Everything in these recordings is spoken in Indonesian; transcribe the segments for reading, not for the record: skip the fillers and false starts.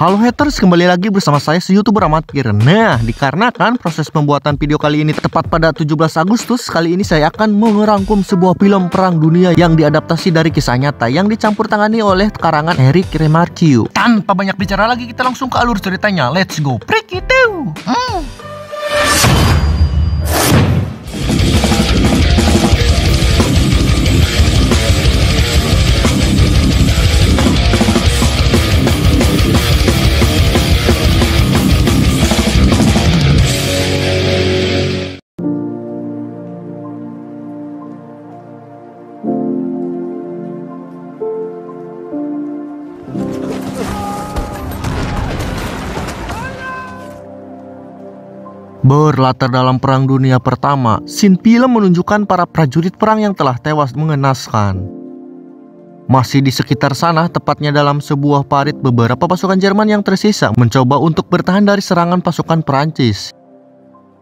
Halo haters, kembali lagi bersama saya YouTuber amatir. Nah, dikarenakan proses pembuatan video kali ini tepat pada 17 Agustus, kali ini saya akan merangkum sebuah film perang dunia yang diadaptasi dari kisah nyata yang dicampur tangani oleh karangan Eric Remarque. Tanpa banyak bicara lagi, kita langsung ke alur ceritanya. Let's go. Break it down. Berlatar dalam Perang Dunia Pertama, scene film menunjukkan para prajurit perang yang telah tewas mengenaskan. Masih di sekitar sana, tepatnya dalam sebuah parit, beberapa pasukan Jerman yang tersisa mencoba untuk bertahan dari serangan pasukan Perancis.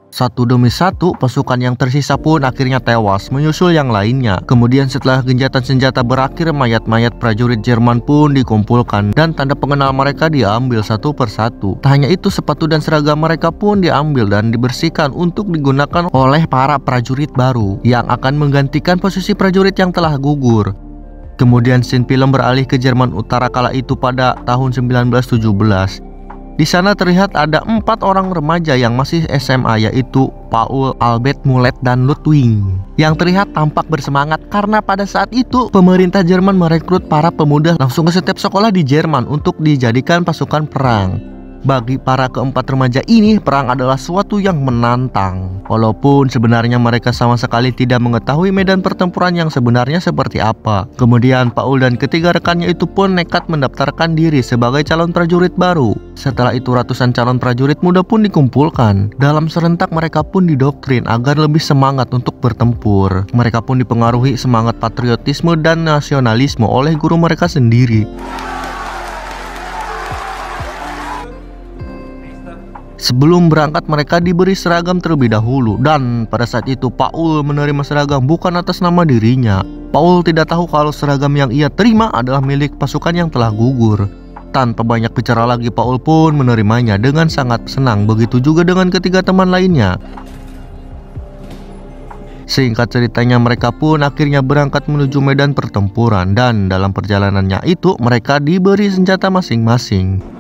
Satu demi satu, pasukan yang tersisa pun akhirnya tewas, menyusul yang lainnya. Kemudian setelah genjatan senjata berakhir, mayat-mayat prajurit Jerman pun dikumpulkan dan tanda pengenal mereka diambil satu persatu. Tak hanya itu, sepatu dan seragam mereka pun diambil dan dibersihkan untuk digunakan oleh para prajurit baru yang akan menggantikan posisi prajurit yang telah gugur. Kemudian scene film beralih ke Jerman Utara kala itu pada tahun 1917. Di sana terlihat ada 4 orang remaja yang masih SMA, yaitu Paul, Albert, Mulet, dan Ludwig, yang terlihat tampak bersemangat karena pada saat itu pemerintah Jerman merekrut para pemuda langsung ke setiap sekolah di Jerman untuk dijadikan pasukan perang. Bagi para keempat remaja ini, perang adalah suatu yang menantang, walaupun sebenarnya mereka sama sekali tidak mengetahui medan pertempuran yang sebenarnya seperti apa. Kemudian Paul dan ketiga rekannya itu pun nekat mendaftarkan diri sebagai calon prajurit baru. Setelah itu ratusan calon prajurit muda pun dikumpulkan. Dalam serentak mereka pun didoktrin agar lebih semangat untuk bertempur. Mereka pun dipengaruhi semangat patriotisme dan nasionalisme oleh guru mereka sendiri. Sebelum berangkat mereka diberi seragam terlebih dahulu, dan pada saat itu Paul menerima seragam bukan atas nama dirinya. Paul tidak tahu kalau seragam yang ia terima adalah milik pasukan yang telah gugur. Tanpa banyak bicara lagi, Paul pun menerimanya dengan sangat senang. Begitu juga dengan ketiga teman lainnya. Singkat ceritanya, mereka pun akhirnya berangkat menuju medan pertempuran, dan dalam perjalanannya itu mereka diberi senjata masing-masing.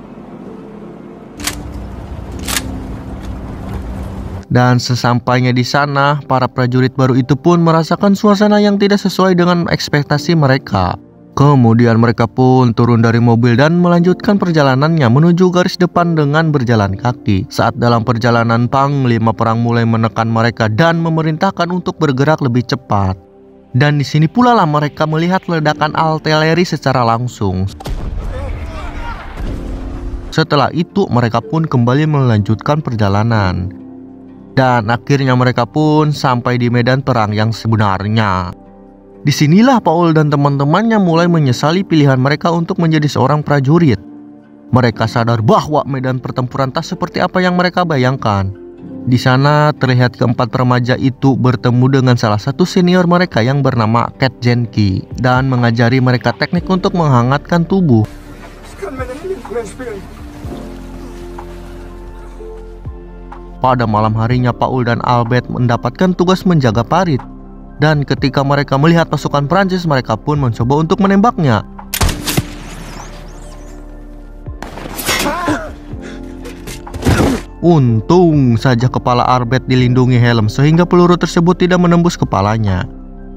Dan sesampainya di sana, para prajurit baru itu pun merasakan suasana yang tidak sesuai dengan ekspektasi mereka. Kemudian mereka pun turun dari mobil dan melanjutkan perjalanannya menuju garis depan dengan berjalan kaki. Saat dalam perjalanan, panglima perang mulai menekan mereka dan memerintahkan untuk bergerak lebih cepat. Dan di sini pula lah mereka melihat ledakan artileri secara langsung. Setelah itu mereka pun kembali melanjutkan perjalanan. Dan akhirnya mereka pun sampai di medan perang yang sebenarnya. Disinilah Paul dan teman-temannya mulai menyesali pilihan mereka untuk menjadi seorang prajurit. Mereka sadar bahwa medan pertempuran tak seperti apa yang mereka bayangkan. Di sana terlihat keempat remaja itu bertemu dengan salah satu senior mereka yang bernama Kat Jenke dan mengajari mereka teknik untuk menghangatkan tubuh. Pada malam harinya, Paul dan Albert mendapatkan tugas menjaga parit. Dan ketika mereka melihat pasukan Prancis, mereka pun mencoba untuk menembaknya. Untung saja kepala Albert dilindungi helm sehingga peluru tersebut tidak menembus kepalanya.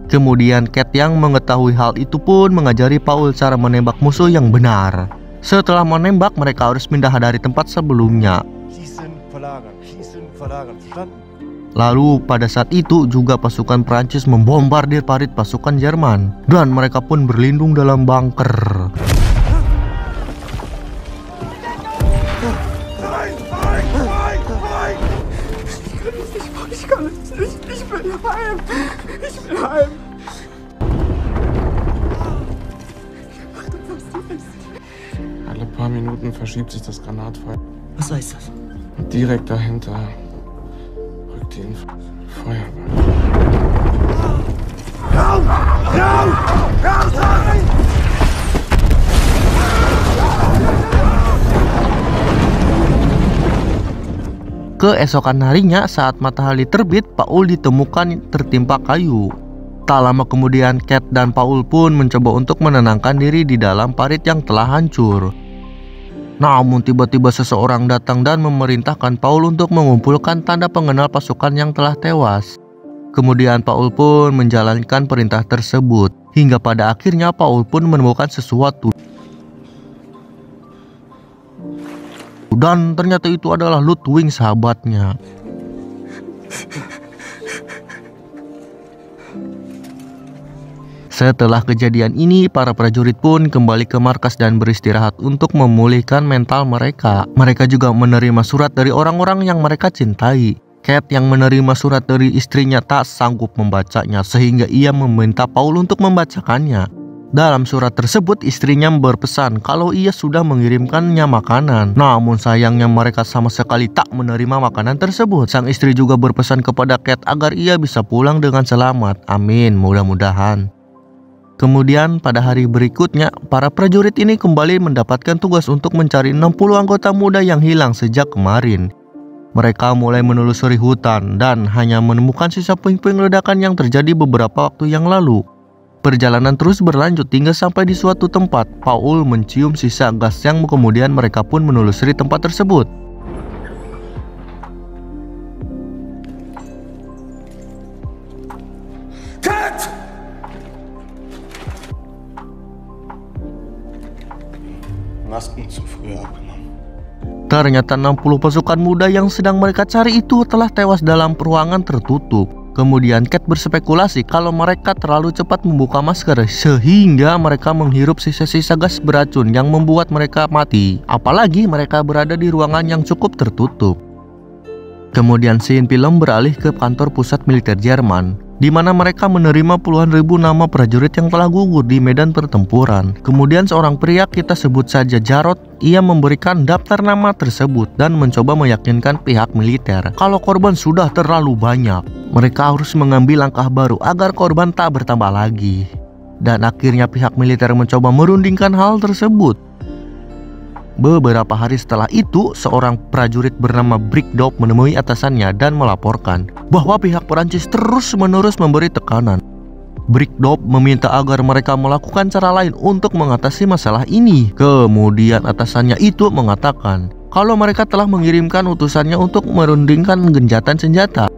Kemudian Kat yang mengetahui hal itu pun mengajari Paul cara menembak musuh yang benar. Setelah menembak, mereka harus pindah dari tempat sebelumnya. Lalu pada saat itu juga pasukan Prancis membombardir parit pasukan Jerman dan mereka pun berlindung dalam bunker. Alle paar Minuten verschiebt sich das Granatfeuer. Was heißt das? Und direkt dahinter rückt die Feuerwehr. Keesokan harinya saat matahari terbit, Paul ditemukan tertimpa kayu. Tak lama kemudian Kate dan Paul pun mencoba untuk menenangkan diri di dalam parit yang telah hancur. Namun tiba-tiba seseorang datang dan memerintahkan Paul untuk mengumpulkan tanda pengenal pasukan yang telah tewas. Kemudian Paul pun menjalankan perintah tersebut, hingga pada akhirnya Paul pun menemukan sesuatu. Dan ternyata itu adalah Ludwig, sahabatnya. Setelah kejadian ini, para prajurit pun kembali ke markas dan beristirahat untuk memulihkan mental mereka. Mereka juga menerima surat dari orang-orang yang mereka cintai. Kate yang menerima surat dari istrinya tak sanggup membacanya, sehingga ia meminta Paul untuk membacakannya. Dalam surat tersebut, istrinya berpesan kalau ia sudah mengirimkannya makanan. Namun sayangnya mereka sama sekali tak menerima makanan tersebut. Sang istri juga berpesan kepada Kate agar ia bisa pulang dengan selamat. Amin, mudah-mudahan. Kemudian pada hari berikutnya, para prajurit ini kembali mendapatkan tugas untuk mencari 60 anggota muda yang hilang sejak kemarin. Mereka mulai menelusuri hutan dan hanya menemukan sisa puing-puing ledakan yang terjadi beberapa waktu yang lalu. Perjalanan terus berlanjut hingga sampai di suatu tempat. Paul mencium sisa gas yang kemudian mereka pun menelusuri tempat tersebut. Masken zu früh abgenommen. Ternyata 60 pasukan muda yang sedang mereka cari itu telah tewas dalam ruangan tertutup. Kemudian Kate berspekulasi kalau mereka terlalu cepat membuka masker sehingga mereka menghirup sisa-sisa gas beracun yang membuat mereka mati. Apalagi mereka berada di ruangan yang cukup tertutup. Kemudian scene film beralih ke kantor pusat militer Jerman, di mana mereka menerima puluhan ribu nama prajurit yang telah gugur di medan pertempuran. Kemudian seorang pria, kita sebut saja Jarod, ia memberikan daftar nama tersebut dan mencoba meyakinkan pihak militer kalau korban sudah terlalu banyak. Mereka harus mengambil langkah baru agar korban tak bertambah lagi. Dan akhirnya pihak militer mencoba merundingkan hal tersebut. Beberapa hari setelah itu, seorang prajurit bernama Brickdop menemui atasannya dan melaporkan bahwa pihak Perancis terus-menerus memberi tekanan. Brickdop meminta agar mereka melakukan cara lain untuk mengatasi masalah ini. Kemudian atasannya itu mengatakan kalau mereka telah mengirimkan utusannya untuk merundingkan genjatan senjata.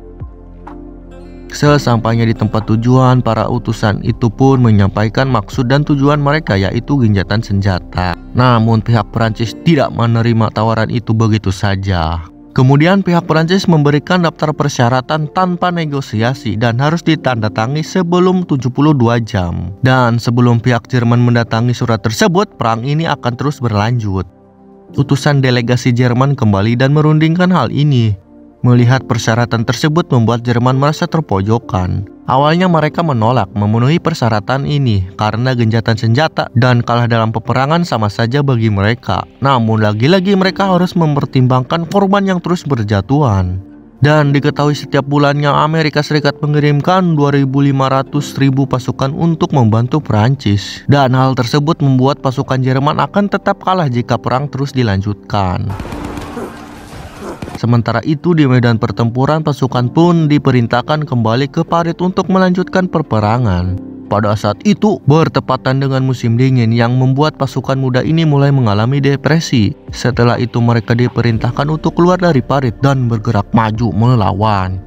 Sesampainya di tempat tujuan, para utusan itu pun menyampaikan maksud dan tujuan mereka, yaitu genjatan senjata. Namun pihak Perancis tidak menerima tawaran itu begitu saja. Kemudian pihak Perancis memberikan daftar persyaratan tanpa negosiasi dan harus ditandatangani sebelum 72 jam. Dan sebelum pihak Jerman mendatangi surat tersebut, perang ini akan terus berlanjut. Utusan delegasi Jerman kembali dan merundingkan hal ini. Melihat persyaratan tersebut membuat Jerman merasa terpojokkan. Awalnya mereka menolak memenuhi persyaratan ini karena genjatan senjata dan kalah dalam peperangan sama saja bagi mereka. Namun lagi-lagi mereka harus mempertimbangkan korban yang terus berjatuhan. Dan diketahui setiap bulannya Amerika Serikat mengirimkan 2.500.000 pasukan untuk membantu Perancis. Dan hal tersebut membuat pasukan Jerman akan tetap kalah jika perang terus dilanjutkan. Sementara itu di medan pertempuran, pasukan pun diperintahkan kembali ke parit untuk melanjutkan peperangan. Pada saat itu bertepatan dengan musim dingin yang membuat pasukan muda ini mulai mengalami depresi. Setelah itu mereka diperintahkan untuk keluar dari parit dan bergerak maju melawan.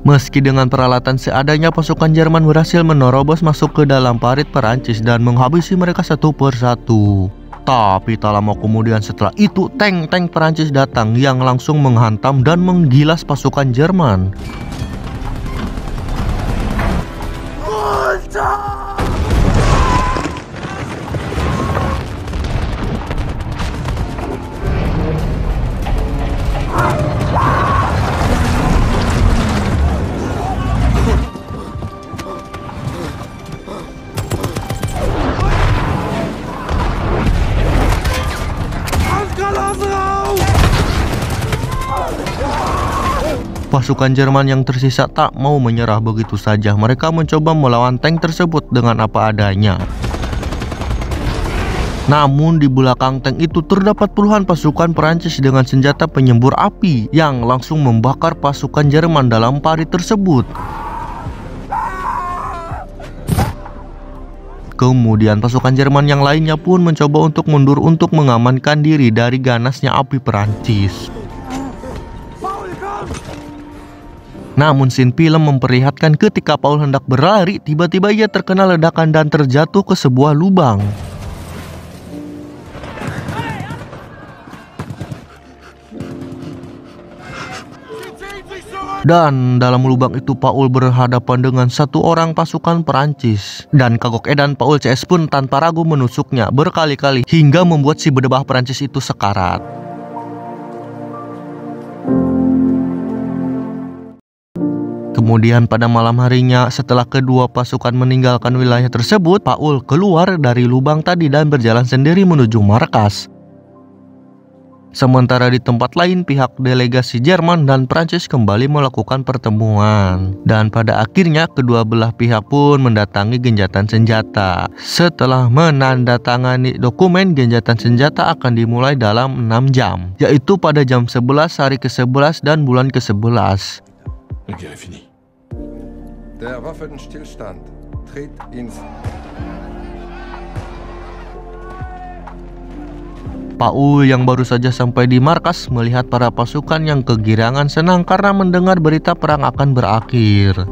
Meski dengan peralatan seadanya, pasukan Jerman berhasil menerobos masuk ke dalam parit Perancis dan menghabisi mereka satu persatu. Tapi tak lama kemudian setelah itu, tank-tank Perancis datang yang langsung menghantam dan menggilas pasukan Jerman. Pasukan Jerman yang tersisa tak mau menyerah begitu saja. Mereka mencoba melawan tank tersebut dengan apa adanya. Namun di belakang tank itu terdapat puluhan pasukan Perancis dengan senjata penyembur api yang langsung membakar pasukan Jerman dalam parit tersebut. Kemudian pasukan Jerman yang lainnya pun mencoba untuk mundur untuk mengamankan diri dari ganasnya api Perancis. Namun scene film memperlihatkan ketika Paul hendak berlari, tiba-tiba ia terkena ledakan dan terjatuh ke sebuah lubang. Dan dalam lubang itu Paul berhadapan dengan satu orang pasukan Perancis. Dan kagok edan Paul CS pun tanpa ragu menusuknya berkali-kali hingga membuat si berdebah Perancis itu sekarat. Kemudian pada malam harinya, setelah kedua pasukan meninggalkan wilayah tersebut, Paul keluar dari lubang tadi dan berjalan sendiri menuju markas. Sementara di tempat lain, pihak delegasi Jerman dan Prancis kembali melakukan pertemuan. Dan pada akhirnya kedua belah pihak pun mendatangi gencatan senjata. Setelah menandatangani dokumen, gencatan senjata akan dimulai dalam 6 jam, yaitu pada jam 11 hari ke-11 dan bulan ke-11. La guerre est finie. Der Waffenstillstand tritt ins... Paul yang baru saja sampai di markas melihat para pasukan yang kegirangan senang karena mendengar berita perang akan berakhir.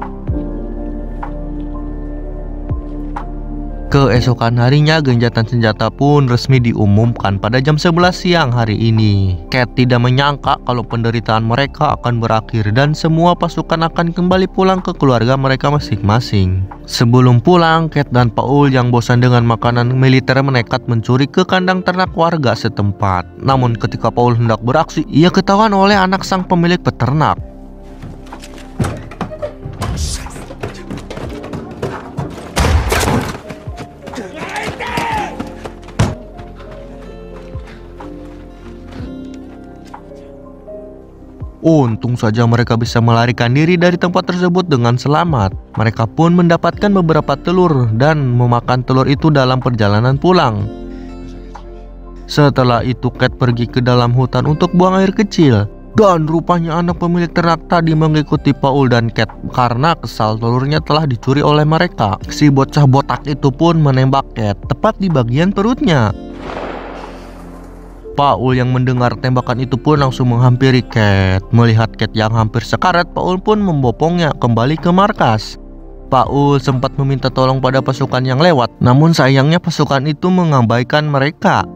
Keesokan harinya, gencatan senjata pun resmi diumumkan pada jam 11 siang hari ini. Cat tidak menyangka kalau penderitaan mereka akan berakhir dan semua pasukan akan kembali pulang ke keluarga mereka masing-masing. Sebelum pulang, Cat dan Paul yang bosan dengan makanan militer menekat mencuri ke kandang ternak warga setempat. Namun ketika Paul hendak beraksi, ia ketahuan oleh anak sang pemilik peternak. Untung saja mereka bisa melarikan diri dari tempat tersebut dengan selamat. Mereka pun mendapatkan beberapa telur dan memakan telur itu dalam perjalanan pulang. Setelah itu Cat pergi ke dalam hutan untuk buang air kecil. Dan rupanya anak pemilik ternak tadi mengikuti Paul dan Cat karena kesal telurnya telah dicuri oleh mereka. Si bocah botak itu pun menembak Cat tepat di bagian perutnya. Paul yang mendengar tembakan itu pun langsung menghampiri Cat. Melihat Cat yang hampir sekarat, Paul pun membopongnya kembali ke markas. Paul sempat meminta tolong pada pasukan yang lewat, namun sayangnya pasukan itu mengabaikan mereka.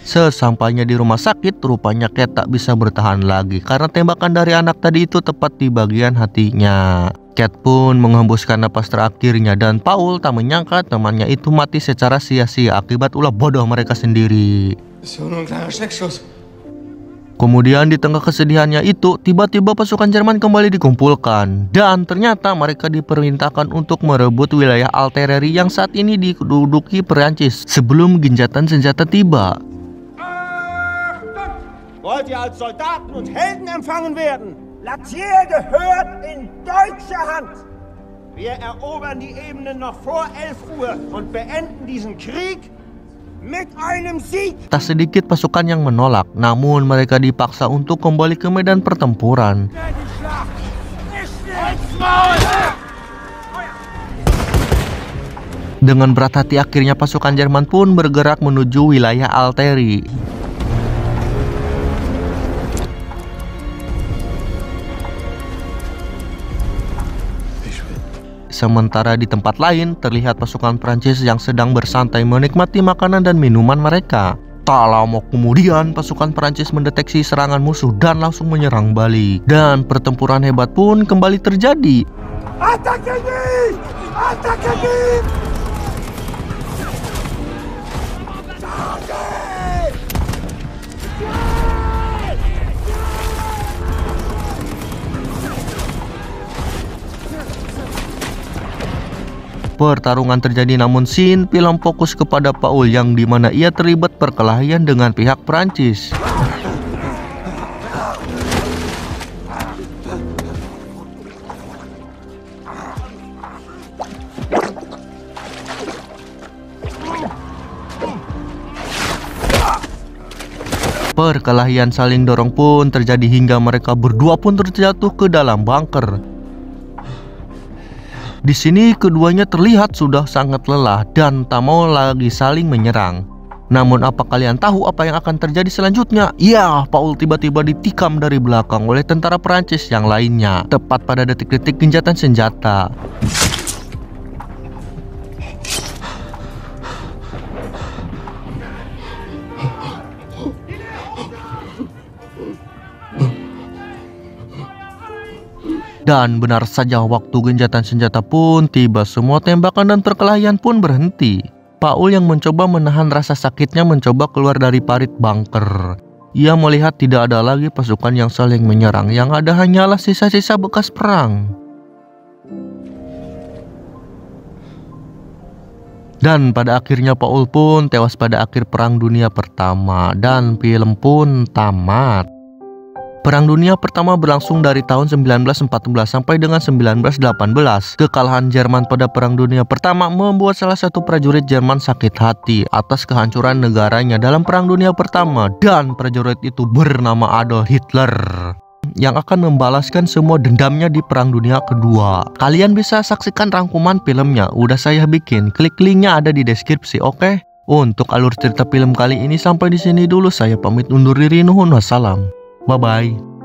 Sesampainya di rumah sakit, rupanya Cat tak bisa bertahan lagi karena tembakan dari anak tadi itu tepat di bagian hatinya. Cat pun menghembuskan napas terakhirnya dan Paul tak menyangka temannya itu mati secara sia-sia akibat ulah bodoh mereka sendiri. Kemudian di tengah kesedihannya itu, tiba-tiba pasukan Jerman kembali dikumpulkan. Dan ternyata mereka diperintahkan untuk merebut wilayah Artillerie yang saat ini diduduki Perancis sebelum gencatan senjata tiba. Wollt ihr als Soldaten und Helden empfangen werden? Latier gehört in deutscher Hand. Wir erobern die Ebenen noch vor 11 Uhr und beenden diesen Krieg mit einem Sieg. Tak sedikit pasukan yang menolak, namun mereka dipaksa untuk kembali ke medan pertempuran. Dengan berat hati akhirnya pasukan Jerman pun bergerak menuju wilayah Artillerie. Sementara di tempat lain terlihat pasukan Prancis yang sedang bersantai menikmati makanan dan minuman mereka. Tak lama kemudian pasukan Prancis mendeteksi serangan musuh dan langsung menyerang balik. Dan pertempuran hebat pun kembali terjadi. Attaquez-les! Attaquez-les! Pertarungan terjadi namun scene film fokus kepada Paul yang dimana ia terlibat perkelahian dengan pihak Prancis. Perkelahian saling dorong pun terjadi hingga mereka berdua pun terjatuh ke dalam bunker. Di sini keduanya terlihat sudah sangat lelah dan tak mau lagi saling menyerang. Namun apa kalian tahu apa yang akan terjadi selanjutnya? Ya, Paul tiba-tiba ditikam dari belakang oleh tentara Perancis yang lainnya, tepat pada detik-detik gencatan senjata. Dan benar saja waktu gencatan senjata pun tiba, semua tembakan dan perkelahian pun berhenti. Paul yang mencoba menahan rasa sakitnya mencoba keluar dari parit bunker. Ia melihat tidak ada lagi pasukan yang saling menyerang, yang ada hanyalah sisa-sisa bekas perang. Dan pada akhirnya Paul pun tewas pada akhir Perang Dunia Pertama dan film pun tamat. Perang Dunia Pertama berlangsung dari tahun 1914 sampai dengan 1918. Kekalahan Jerman pada Perang Dunia Pertama membuat salah satu prajurit Jerman sakit hati atas kehancuran negaranya dalam Perang Dunia Pertama, dan prajurit itu bernama Adolf Hitler yang akan membalaskan semua dendamnya di Perang Dunia Kedua. Kalian bisa saksikan rangkuman filmnya, udah saya bikin, klik linknya ada di deskripsi, oke? Untuk alur cerita film kali ini sampai di sini dulu, saya pamit undur diri, nuhun wassalam. Bye-bye.